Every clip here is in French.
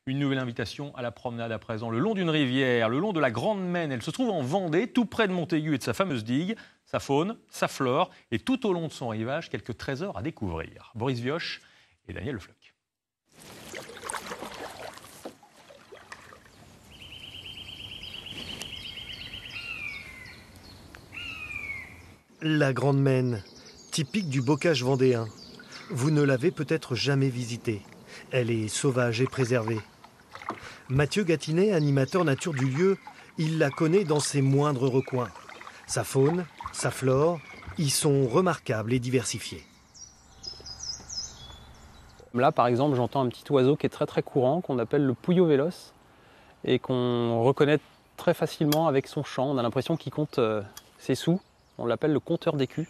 Une nouvelle invitation à la promenade à présent, le long d'une rivière, le long de la Grande Maine. Elle se trouve en Vendée, tout près de Montaigu et de sa fameuse digue. Sa faune, sa flore et tout au long de son rivage, quelques trésors à découvrir. Boris Vioche et Daniel Le Floch. La Grande Maine, typique du bocage vendéen. Vous ne l'avez peut-être jamais visitée. Elle est sauvage et préservée. Mathieu Gatinet, animateur nature du lieu, il la connaît dans ses moindres recoins. Sa faune, sa flore, y sont remarquables et diversifiées. Là, par exemple, j'entends un petit oiseau qui est très très courant, qu'on appelle le pouillot véloce, et qu'on reconnaît très facilement avec son chant. On a l'impression qu'il compte ses sous. On l'appelle le compteur d'écus.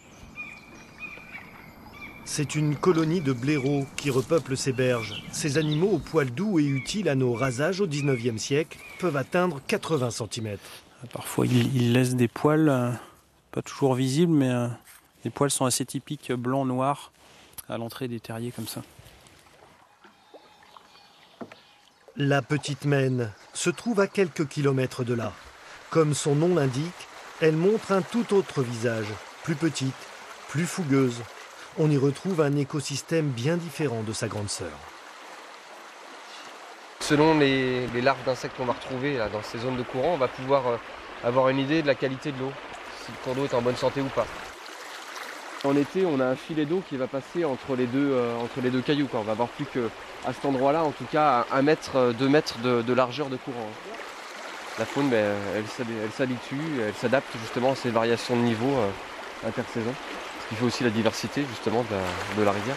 C'est une colonie de blaireaux qui repeuple ces berges. Ces animaux aux poils doux et utiles à nos rasages au 19e siècle peuvent atteindre 80 cm. Parfois, ils laissent des poils, pas toujours visibles, mais les poils sont assez typiques blanc-noir à l'entrée des terriers comme ça. La Petite Maine se trouve à quelques kilomètres de là. Comme son nom l'indique, elle montre un tout autre visage, plus petite, plus fougueuse. On y retrouve un écosystème bien différent de sa grande sœur. Selon les larves d'insectes qu'on va retrouver là, dans ces zones de courant, on va pouvoir avoir une idée de la qualité de l'eau, si le cours d'eau est en bonne santé ou pas. En été, on a un filet d'eau qui va passer entre les deux cailloux. On va avoir plus qu'à cet endroit-là, en tout cas, 1 mètre, 2 mètres de largeur de courant. La faune, elle s'habitue, elle s'adapte justement à ces variations de niveau intersaison, ce qui fait aussi la diversité justement de la rivière.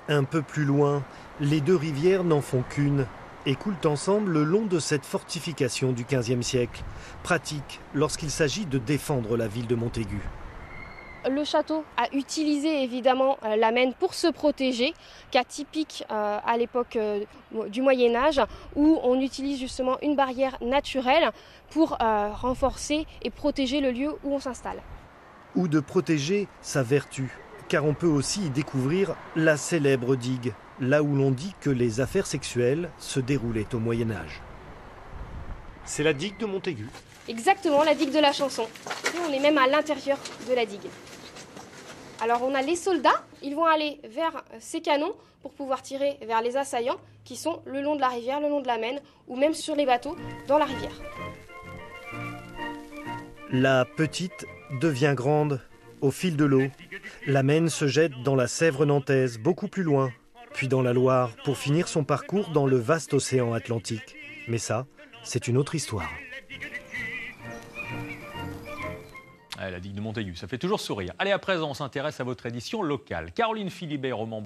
Un peu plus loin, les deux rivières n'en font qu'une et coulent ensemble le long de cette fortification du XVe siècle, pratique lorsqu'il s'agit de défendre la ville de Montaigu. Le château a utilisé évidemment la Maine pour se protéger, cas typique à l'époque du Moyen-Âge, où on utilise justement une barrière naturelle pour renforcer et protéger le lieu où on s'installe. Ou de protéger sa vertu, car on peut aussi y découvrir la célèbre digue, là où l'on dit que les affaires sexuelles se déroulaient au Moyen-Âge. C'est la digue de Montaigu. Exactement, la digue de la Chanson. Et on est même à l'intérieur de la digue. Alors on a les soldats, ils vont aller vers ces canons pour pouvoir tirer vers les assaillants qui sont le long de la rivière, le long de la Maine ou même sur les bateaux dans la rivière. La petite devient grande au fil de l'eau. La Maine se jette dans la Sèvre nantaise, beaucoup plus loin, puis dans la Loire pour finir son parcours dans le vaste océan Atlantique. Mais ça, c'est une autre histoire. La digue de Montaigu, ça fait toujours sourire. Allez, à présent, on s'intéresse à votre édition locale. Caroline Philibert au Mans.